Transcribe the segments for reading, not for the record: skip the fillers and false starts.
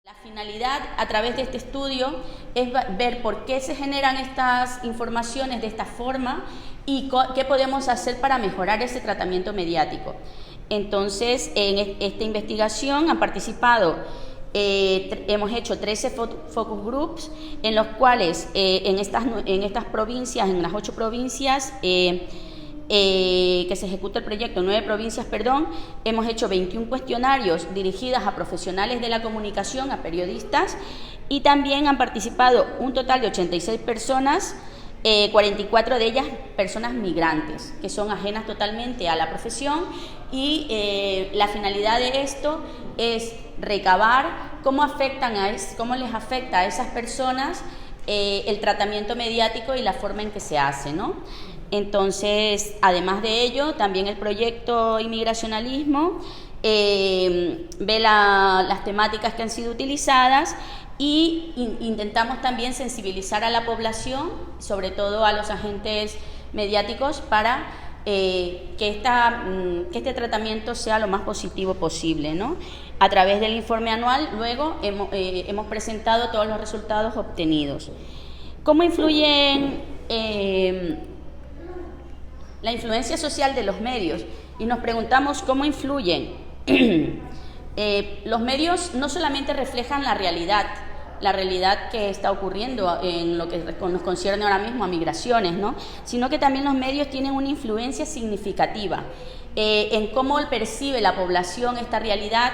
La finalidad a través de este estudio es ver por qué se generan estas informaciones de esta forma y qué podemos hacer para mejorar ese tratamiento mediático. Entonces, en esta investigación han participado, hemos hecho 13 focus groups en los cuales en estas provincias, en las 8 provincias, que se ejecuta el proyecto, 9 provincias, perdón, hemos hecho 21 cuestionarios dirigidos a profesionales de la comunicación, a periodistas, y también han participado un total de 86 personas, 44 de ellas personas migrantes, que son ajenas totalmente a la profesión, y la finalidad de esto es recabar cómo les afecta a esas personas el tratamiento mediático y la forma en que se hace, ¿no? Entonces, además de ello, también el proyecto Inmigracionalismo ve las temáticas que han sido utilizadas y intentamos también sensibilizar a la población, sobre todo a los agentes mediáticos, para que este tratamiento sea lo más positivo posible, ¿no? A través del informe anual, luego hemos presentado todos los resultados obtenidos. ¿Cómo influyen la influencia social de los medios? Y nos preguntamos cómo influyen. Los medios no solamente reflejan la realidad que está ocurriendo en lo que nos concierne ahora mismo a migraciones, ¿no? Sino que también los medios tienen una influencia significativa en cómo percibe la población esta realidad,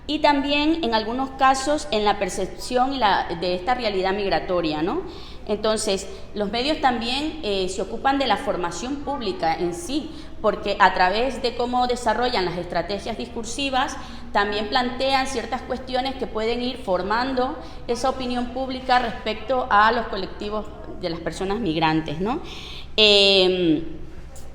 y también en algunos casos en la percepción de esta realidad migratoria, ¿no? Entonces, los medios también se ocupan de la formación pública en sí, porque a través de cómo desarrollan las estrategias discursivas, también plantean ciertas cuestiones que pueden ir formando esa opinión pública respecto a los colectivos de las personas migrantes, ¿no?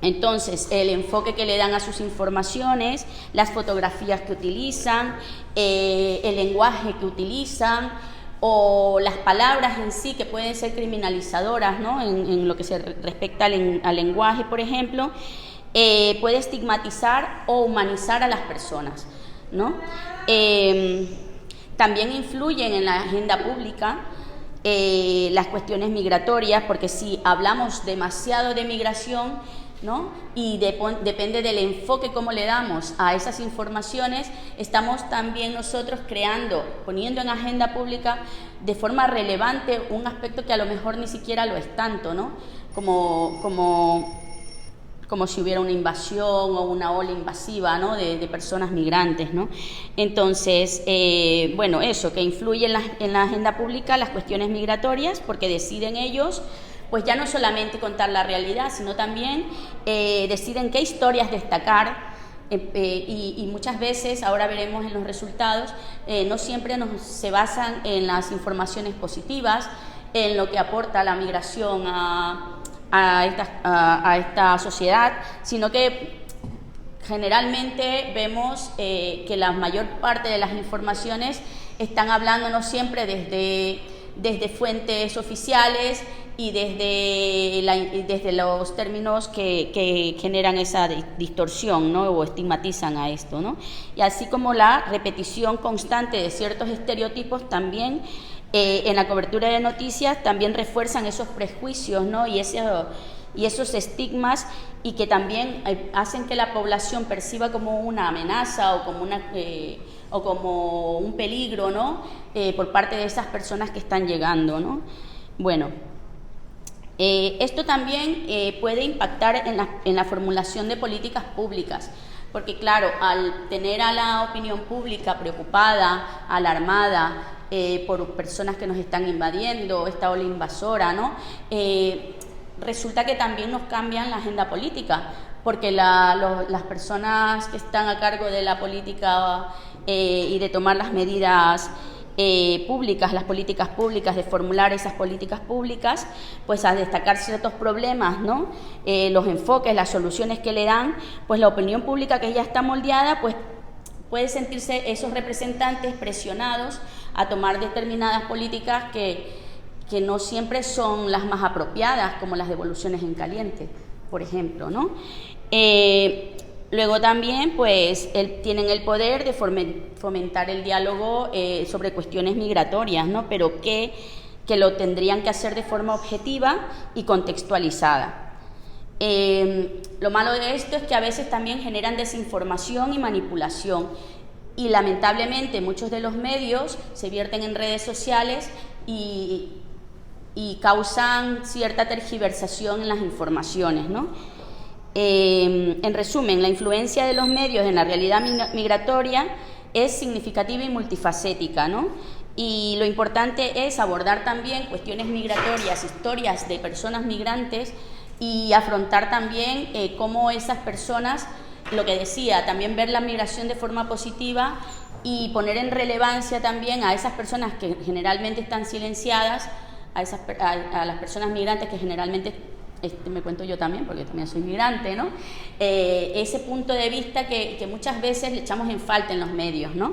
Entonces, el enfoque que le dan a sus informaciones, las fotografías que utilizan, el lenguaje que utilizan, o las palabras en sí que pueden ser criminalizadoras, ¿no? En lo que se respecta al lenguaje, por ejemplo, puede estigmatizar o humanizar a las personas, ¿no? También influyen en la agenda pública las cuestiones migratorias, porque si hablamos demasiado de migración, ¿no? Y depende del enfoque cómo le damos a esas informaciones, estamos también nosotros poniendo en agenda pública de forma relevante un aspecto que a lo mejor ni siquiera lo es tanto, ¿no? Como si hubiera una invasión o una ola invasiva, ¿no? de personas migrantes, ¿no? Entonces, bueno, eso, que influye en la agenda pública las cuestiones migratorias, porque deciden ellos, pues ya no solamente contar la realidad, sino también deciden qué historias destacar, y muchas veces, ahora veremos en los resultados, no siempre se basan en las informaciones positivas, en lo que aporta la migración a esta sociedad, sino que generalmente vemos que la mayor parte de las informaciones están hablándonos siempre desde fuentes oficiales y desde los términos que generan esa distorsión, ¿no? O estigmatizan a esto, ¿no? Y así como la repetición constante de ciertos estereotipos también en la cobertura de noticias también refuerzan esos prejuicios, ¿no? y esos estigmas, y que también hacen que la población perciba como una amenaza o como un peligro, ¿no? Por parte de esas personas que están llegando, ¿no? Bueno, esto también puede impactar en la formulación de políticas públicas, porque claro, al tener a la opinión pública preocupada, alarmada por personas que nos están invadiendo, esta ola invasora, ¿no? Resulta que también nos cambian la agenda política, porque las personas que están a cargo de la política y de tomar las medidas públicas, las políticas públicas, de formular esas políticas públicas, pues a destacar ciertos problemas, ¿no? Los enfoques, las soluciones que le dan, pues la opinión pública que ya está moldeada, pues puede sentirse esos representantes presionados a tomar determinadas políticas que no siempre son las más apropiadas, como las devoluciones en caliente, por ejemplo, ¿no? Luego también pues tienen el poder de fomentar el diálogo sobre cuestiones migratorias, ¿no? Pero que lo tendrían que hacer de forma objetiva y contextualizada. Lo malo de esto es que a veces también generan desinformación y manipulación, y lamentablemente muchos de los medios se vierten en redes sociales y causan cierta tergiversación en las informaciones, ¿no? En resumen, la influencia de los medios en la realidad migratoria es significativa y multifacética, ¿no? Y lo importante es abordar también cuestiones migratorias, historias de personas migrantes, y afrontar también cómo esas personas, lo que decía, también ver la migración de forma positiva y poner en relevancia también a esas personas que generalmente están silenciadas, a las personas migrantes que generalmente, me cuento yo también, porque también soy migrante, ¿no? Ese punto de vista que muchas veces le echamos en falta en los medios, ¿no?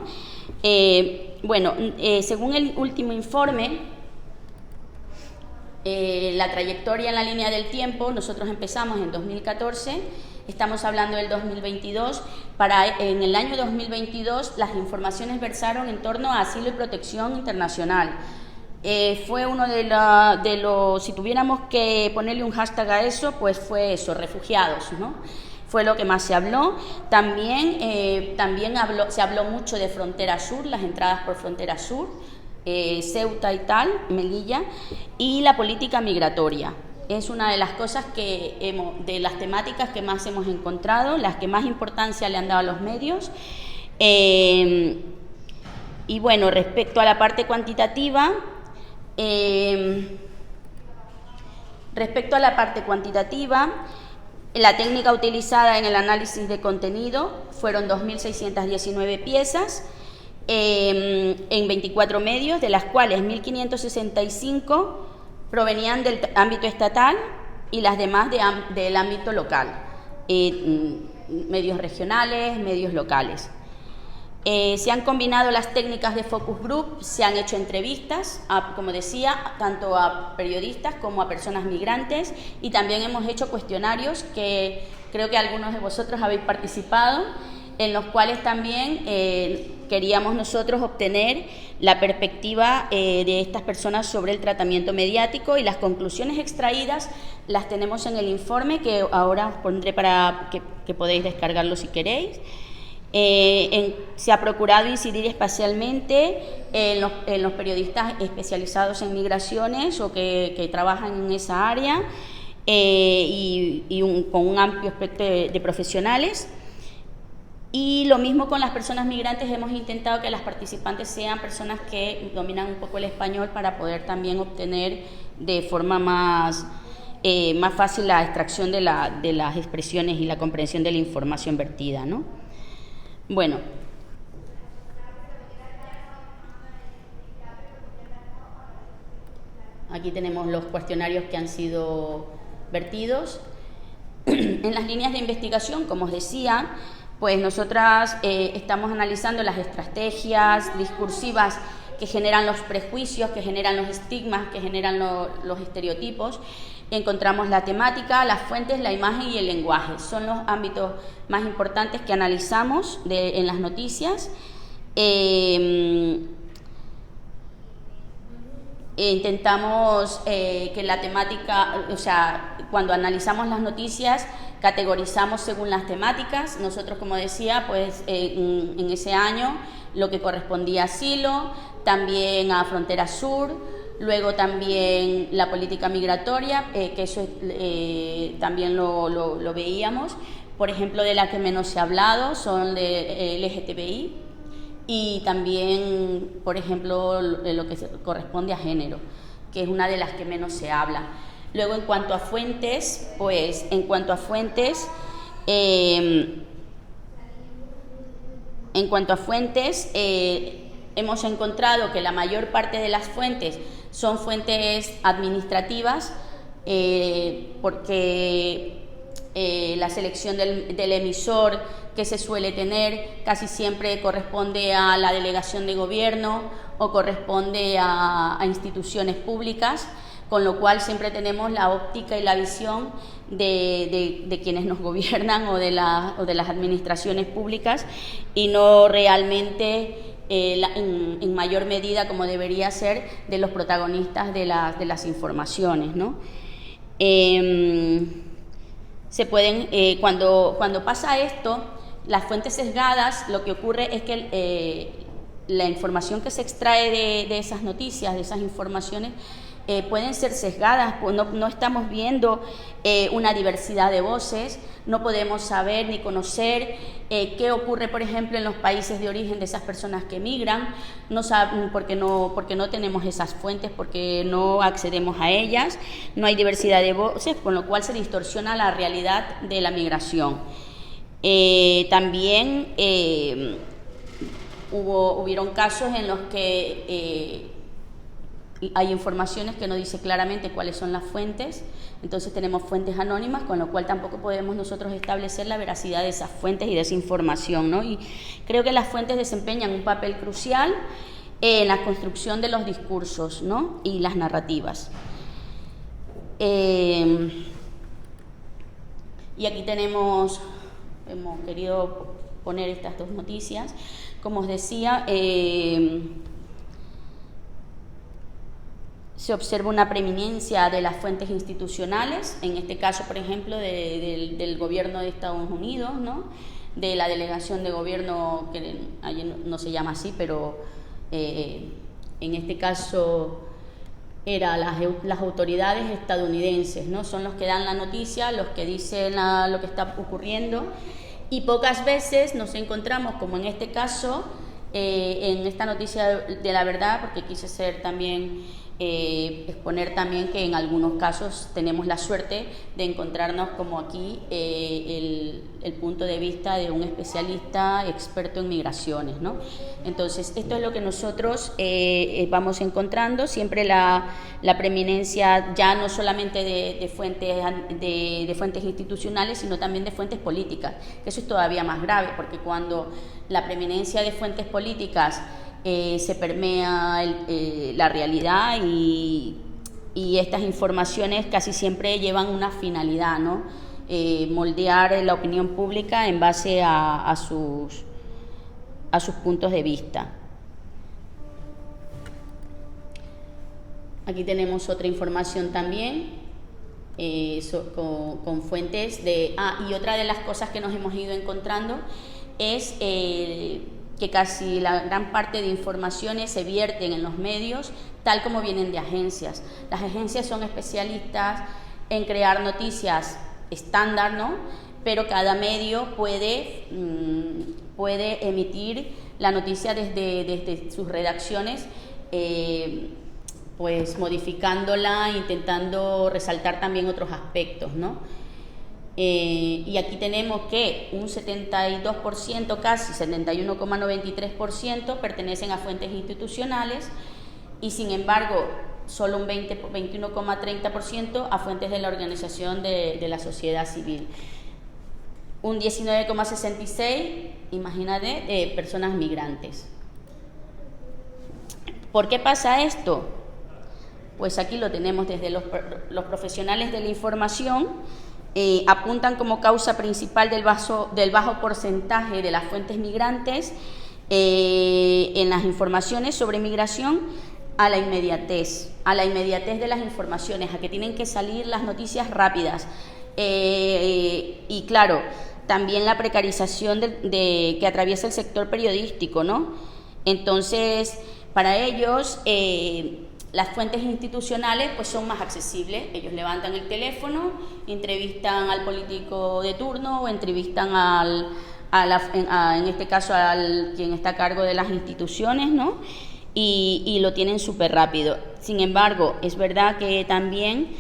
Según el último informe, la trayectoria en la línea del tiempo, nosotros empezamos en 2014, estamos hablando del 2022, en el año 2022 las informaciones versaron en torno a asilo y protección internacional. Fue uno de los, si tuviéramos que ponerle un hashtag a eso, pues fue eso, refugiados, ¿no? Fue lo que más se habló. También se habló mucho de frontera sur, las entradas por frontera sur, Ceuta y tal, Melilla, y la política migratoria. Es una de las cosas de las temáticas que más hemos encontrado, las que más importancia le han dado a los medios. Y bueno, respecto a la parte cuantitativa, la técnica utilizada en el análisis de contenido fueron 2.619 piezas en 24 medios, de las cuales 1.565 provenían del ámbito estatal y las demás del ámbito local, medios regionales, medios locales. Se han combinado las técnicas de focus group, se han hecho entrevistas, como decía, tanto a periodistas como a personas migrantes, y también hemos hecho cuestionarios que creo que algunos de vosotros habéis participado, en los cuales también queríamos nosotros obtener la perspectiva de estas personas sobre el tratamiento mediático, y las conclusiones extraídas las tenemos en el informe, que ahora os pondré para que podéis descargarlo si queréis. Se ha procurado incidir especialmente en los periodistas especializados en migraciones o que trabajan en esa área, con un amplio espectro de profesionales. Y lo mismo con las personas migrantes, hemos intentado que las participantes sean personas que dominan un poco el español, para poder también obtener de forma más fácil la extracción de las expresiones y la comprensión de la información vertida, ¿no? Bueno, aquí tenemos los cuestionarios que han sido vertidos. En las líneas de investigación, como os decía, pues nosotras estamos analizando las estrategias discursivas que generan los prejuicios, que generan los estigmas, que generan los estereotipos. Encontramos la temática, las fuentes, la imagen y el lenguaje. Son los ámbitos más importantes que analizamos en las noticias. Intentamos que la temática, o sea, cuando analizamos las noticias, categorizamos según las temáticas. Nosotros, como decía, pues en ese año lo que correspondía a asilo, también a frontera sur, luego también la política migratoria, que eso también lo veíamos. Por ejemplo, de la que menos se ha hablado son de LGTBI, y también, por ejemplo, lo que corresponde a género, que es una de las que menos se habla. Luego, en cuanto a fuentes, hemos encontrado que la mayor parte de las fuentes son fuentes administrativas, porque la selección del emisor que se suele tener casi siempre corresponde a la delegación de gobierno o corresponde a instituciones públicas, con lo cual siempre tenemos la óptica y la visión de quienes nos gobiernan o de las administraciones públicas, y no realmente en mayor medida, como debería ser, de los protagonistas de las informaciones, ¿no? Se pueden, cuando pasa esto, las fuentes sesgadas, lo que ocurre es que la información que se extrae de esas noticias, de esas informaciones, pueden ser sesgadas, pues no estamos viendo una diversidad de voces, no podemos saber ni conocer qué ocurre, por ejemplo, en los países de origen de esas personas que emigran, porque no tenemos esas fuentes, porque no accedemos a ellas, no hay diversidad de voces, con lo cual se distorsiona la realidad de la migración. También hubieron casos en los que hay informaciones que no dice claramente cuáles son las fuentes, entonces tenemos fuentes anónimas, con lo cual tampoco podemos nosotros establecer la veracidad de esas fuentes y de esa información, ¿no? Y creo que las fuentes desempeñan un papel crucial en la construcción de los discursos, ¿no? Y las narrativas. Y aquí hemos querido poner estas dos noticias. Como os decía, se observa una preeminencia de las fuentes institucionales, en este caso, por ejemplo, del gobierno de Estados Unidos, ¿no? De la delegación de gobierno, que allí no se llama así, pero en este caso eran las autoridades estadounidenses, ¿no? Son los que dan la noticia, los que dicen lo que está ocurriendo, y pocas veces nos encontramos, como en este caso, en esta noticia de la verdad, porque quise ser también exponer también que en algunos casos tenemos la suerte de encontrarnos, como aquí, el punto de vista de un especialista experto en migraciones, ¿no? Entonces, esto es lo que nosotros vamos encontrando, siempre la preeminencia ya no solamente de fuentes institucionales, sino también de fuentes políticas, que eso es todavía más grave, porque cuando la preeminencia de fuentes políticas se permea la realidad, y estas informaciones casi siempre llevan una finalidad, ¿no? Moldear la opinión pública en base a sus puntos de vista. Aquí tenemos otra información también con fuentes de... y otra de las cosas que nos hemos ido encontrando es que casi la gran parte de informaciones se vierten en los medios tal como vienen de agencias. Las agencias son especialistas en crear noticias estándar, ¿no? Pero cada medio puede emitir la noticia desde sus redacciones, pues modificándola, intentando resaltar también otros aspectos, ¿no? Y aquí tenemos que un 72%, casi 71,93% pertenecen a fuentes institucionales, y sin embargo solo un 21,30% a fuentes de la organización de la sociedad civil. Un 19,66%, imagínate, personas migrantes. ¿Por qué pasa esto? Pues aquí lo tenemos desde los profesionales de la información. Apuntan como causa principal del bajo porcentaje de las fuentes migrantes en las informaciones sobre migración a la inmediatez de las informaciones, a que tienen que salir las noticias rápidas, y claro, también la precarización que atraviesa el sector periodístico, ¿no? Entonces, para ellos, las fuentes institucionales pues son más accesibles. Ellos levantan el teléfono, entrevistan al político de turno o entrevistan en este caso al quien está a cargo de las instituciones, ¿no? Y lo tienen súper rápido. Sin embargo, es verdad que también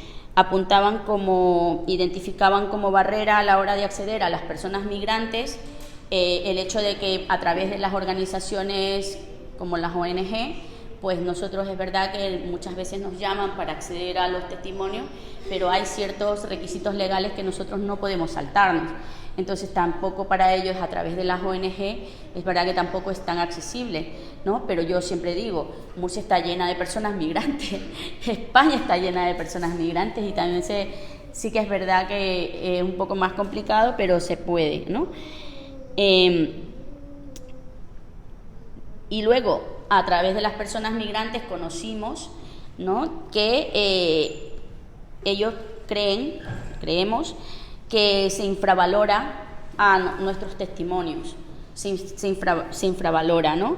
identificaban como barrera a la hora de acceder a las personas migrantes el hecho de que a través de las organizaciones como las ONG pues nosotros es verdad que muchas veces nos llaman para acceder a los testimonios, pero hay ciertos requisitos legales que nosotros no podemos saltarnos. Entonces tampoco para ellos a través de las ONG es verdad que tampoco es tan accesible, ¿no? Pero yo siempre digo, Murcia está llena de personas migrantes, España está llena de personas migrantes y también sí que es verdad que es un poco más complicado, pero se puede, ¿no? Y luego, a través de las personas migrantes conocimos, ¿no?, que ellos creemos que se infravalora a nuestros testimonios, se infravalora, ¿no?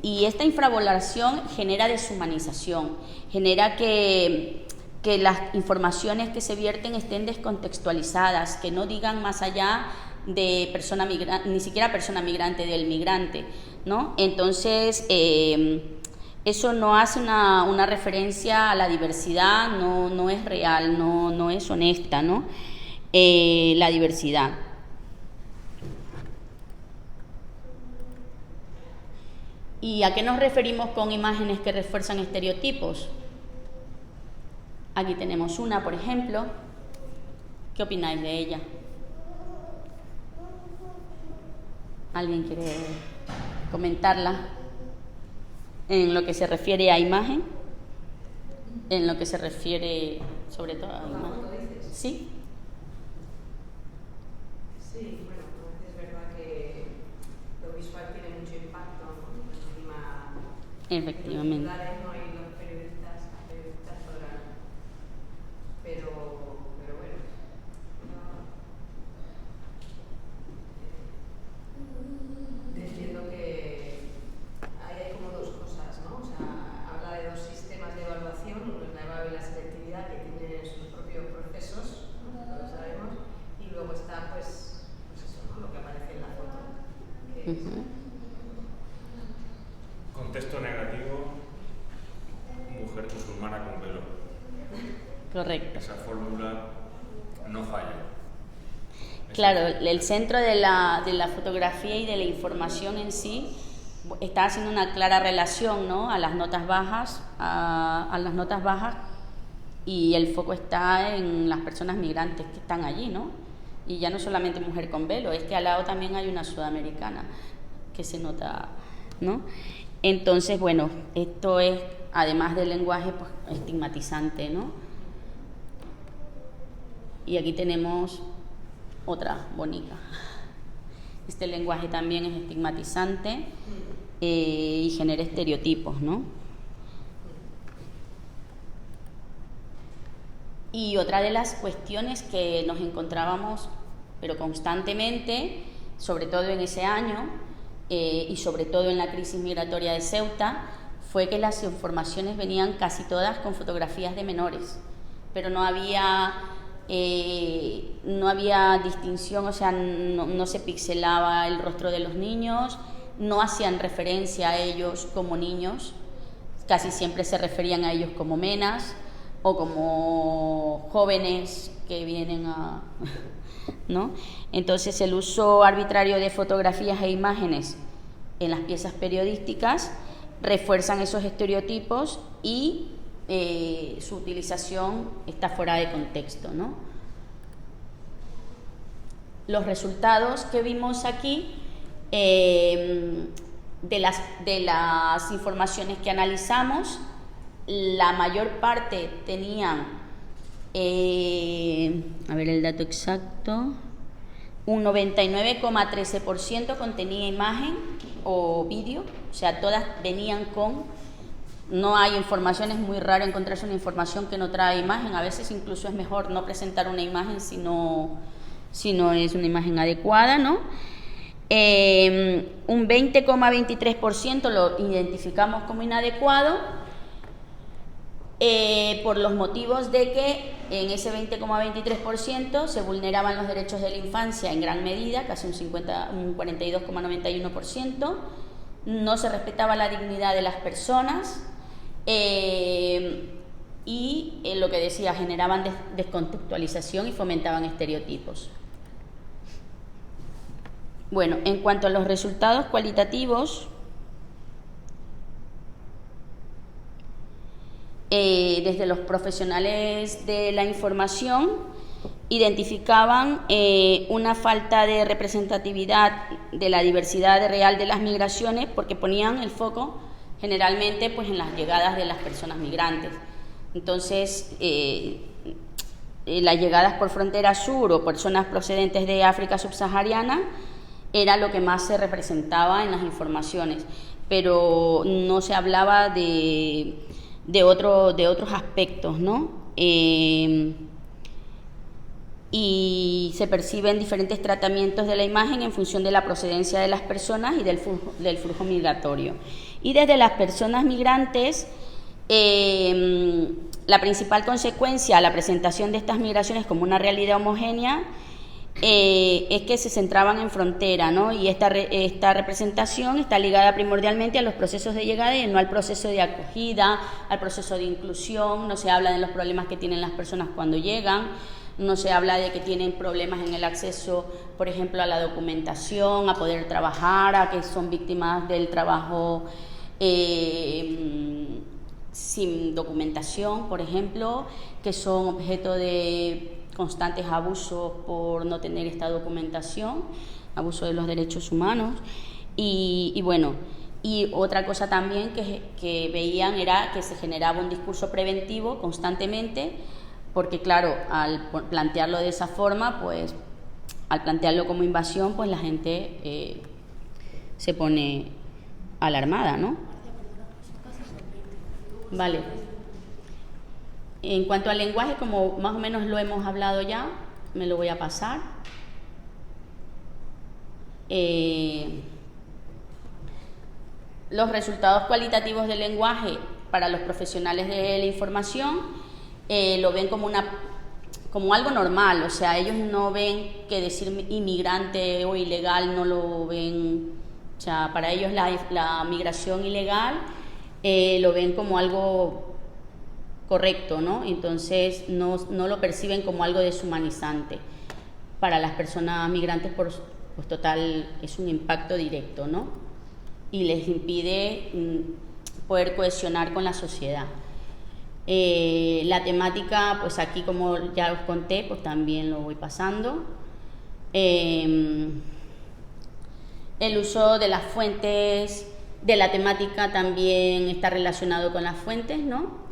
Y esta infravaloración genera deshumanización, genera que las informaciones que se vierten estén descontextualizadas, que no digan más allá de persona migrante, ni siquiera persona migrante, del migrante, ¿no? Entonces, eso no hace una referencia a la diversidad, no es real, no es honesta, ¿no? La diversidad. ¿Y a qué nos referimos con imágenes que refuerzan estereotipos? Aquí tenemos una, por ejemplo. ¿Qué opináis de ella? ¿Alguien quiere comentarla? En lo que se refiere a imagen, en lo que se refiere sobre todo a imagen. ¿Sí? Sí, bueno, es verdad que lo visual tiene mucho impacto, ¿no? Encima, efectivamente. En los titulares no hay los periodistas podrán, pero bueno, entiendo que ahí hay como dos cosas, ¿no? O sea, habla de dos sistemas de evaluación, uno es la evaluación y la selectividad, que tienen sus propios procesos, ¿no? Todos sabemos, y luego está pues eso, ¿no?, lo que aparece en la foto. Contexto negativo, mujer musulmana con velo. Correcto. Esa fórmula no falla. Claro, el centro de la fotografía y de la información en sí está haciendo una clara relación, ¿no?, a las notas bajas, a las notas bajas, y el foco está en las personas migrantes que están allí, ¿no? Y ya no solamente mujer con velo, es que al lado también hay una sudamericana que se nota, ¿no? Entonces, bueno, esto es, además del lenguaje, pues, estigmatizante, ¿no? Y aquí tenemos otra bonita. Este lenguaje también es estigmatizante y genera estereotipos, ¿no? Y otra de las cuestiones que nos encontrábamos, pero constantemente, sobre todo en ese año y sobre todo en la crisis migratoria de Ceuta, fue que las informaciones venían casi todas con fotografías de menores, pero no había distinción, o sea, no se pixelaba el rostro de los niños, no hacían referencia a ellos como niños, casi siempre se referían a ellos como menas o como jóvenes que vienen a... ¿no? Entonces, el uso arbitrario de fotografías e imágenes en las piezas periodísticas refuerzan esos estereotipos y su utilización está fuera de contexto, ¿no? Los resultados que vimos aquí de las informaciones que analizamos, la mayor parte tenían, a ver el dato exacto, un 99,13% contenía imagen o vídeo, o sea, todas venían con... No hay información, es muy raro encontrarse una información que no trae imagen. A veces incluso es mejor no presentar una imagen si no es una imagen adecuada, ¿no? Un 20,23% lo identificamos como inadecuado por los motivos de que en ese 20,23% se vulneraban los derechos de la infancia en gran medida, casi un 42,91%, no se respetaba la dignidad de las personas, y lo que decía, generaban descontextualización y fomentaban estereotipos. Bueno, en cuanto a los resultados cualitativos, desde los profesionales de la información identificaban una falta de representatividad de la diversidad real de las migraciones, porque ponían el foco generalmente pues en las llegadas de las personas migrantes. Entonces, las llegadas por frontera sur o personas procedentes de África subsahariana era lo que más se representaba en las informaciones, pero no se hablaba de otros aspectos, ¿no? Y se perciben diferentes tratamientos de la imagen en función de la procedencia de las personas y del flujo migratorio. Y desde las personas migrantes, la principal consecuencia a la presentación de estas migraciones como una realidad homogénea es que se centraban en frontera, ¿no? Y esta representación está ligada primordialmente a los procesos de llegada y no al proceso de acogida, al proceso de inclusión. No se habla de los problemas que tienen las personas cuando llegan, no se habla de que tienen problemas en el acceso, por ejemplo, a la documentación, a poder trabajar, a que son víctimas del trabajo sin documentación, por ejemplo, que son objeto de constantes abusos por no tener esta documentación, abuso de los derechos humanos. Y bueno, y otra cosa también que veían era que se generaba un discurso preventivo constantemente, porque claro, al plantearlo de esa forma, pues al plantearlo como invasión, pues la gente se pone alarmada, ¿no? Vale. En cuanto al lenguaje, como más o menos lo hemos hablado ya, me lo voy a pasar. Los resultados cualitativos del lenguaje para los profesionales de la información lo ven como algo normal, o sea, ellos no ven que decir inmigrante o ilegal, no lo ven, o sea, para ellos la migración ilegal lo ven como algo correcto, ¿no? Entonces no lo perciben como algo deshumanizante. Para las personas migrantes, pues total, es un impacto directo, ¿no? Y les impide poder cohesionar con la sociedad. La temática, pues aquí como ya os conté, pues también lo voy pasando. El uso de las fuentes, de la temática también está relacionado con las fuentes, ¿no?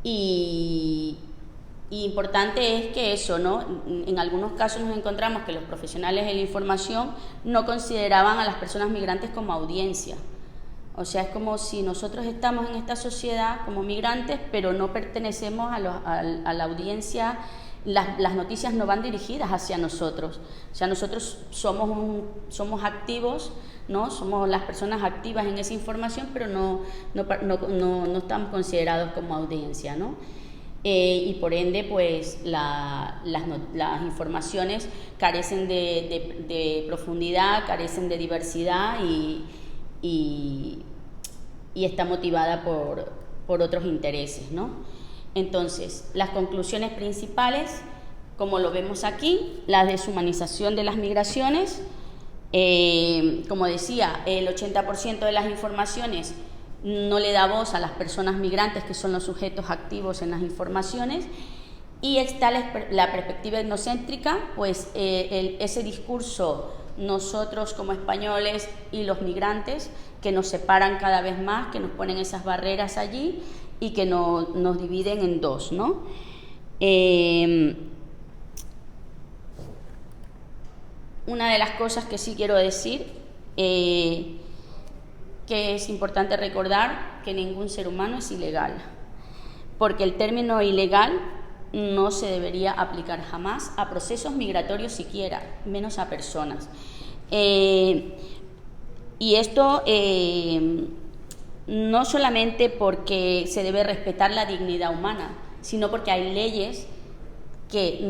Y importante es que eso, ¿no? En algunos casos nos encontramos que los profesionales de la información no consideraban a las personas migrantes como audiencia. O sea, es como si nosotros estamos en esta sociedad como migrantes, pero no pertenecemos a la audiencia, las noticias no van dirigidas hacia nosotros. O sea, nosotros somos activos, ¿no? Somos las personas activas en esa información, pero no estamos considerados como audiencia, ¿no? Y por ende, pues las informaciones carecen de profundidad, carecen de diversidad y está motivada por otros intereses, ¿no? Entonces, las conclusiones principales, como lo vemos aquí, la deshumanización de las migraciones. Como decía, el 80% de las informaciones no le da voz a las personas migrantes, que son los sujetos activos en las informaciones, y está la perspectiva etnocéntrica, pues ese discurso, nosotros como españoles y los migrantes, que nos separan cada vez más, que nos ponen esas barreras allí y que nos dividen en dos, ¿no? Una de las cosas que sí quiero decir, que es importante recordar, que ningún ser humano es ilegal, porque el término ilegal no se debería aplicar jamás a procesos migratorios siquiera, menos a personas. Y esto no solamente porque se debe respetar la dignidad humana, sino porque hay leyes que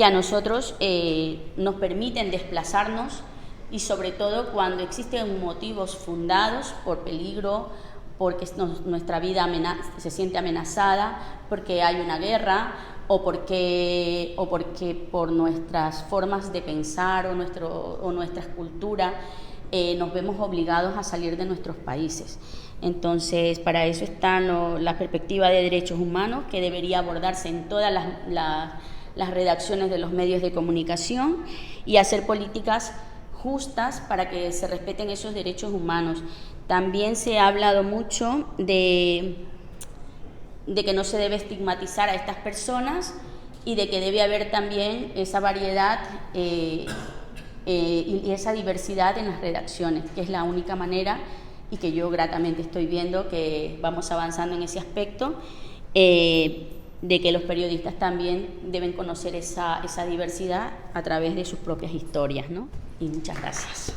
a nosotros nos permiten desplazarnos, y sobre todo cuando existen motivos fundados por peligro, porque nuestra vida se siente amenazada, porque hay una guerra, o porque por nuestras formas de pensar o nuestra cultura nos vemos obligados a salir de nuestros países. Entonces, para eso está la perspectiva de derechos humanos, que debería abordarse en todas las redacciones de los medios de comunicación, y hacer políticas justas para que se respeten esos derechos humanos. También se ha hablado mucho de que no se debe estigmatizar a estas personas y de que debe haber también esa variedad y esa diversidad en las redacciones, que es la única manera, y que yo gratamente estoy viendo que vamos avanzando en ese aspecto, de que los periodistas también deben conocer esa diversidad a través de sus propias historias, ¿no? Y muchas gracias.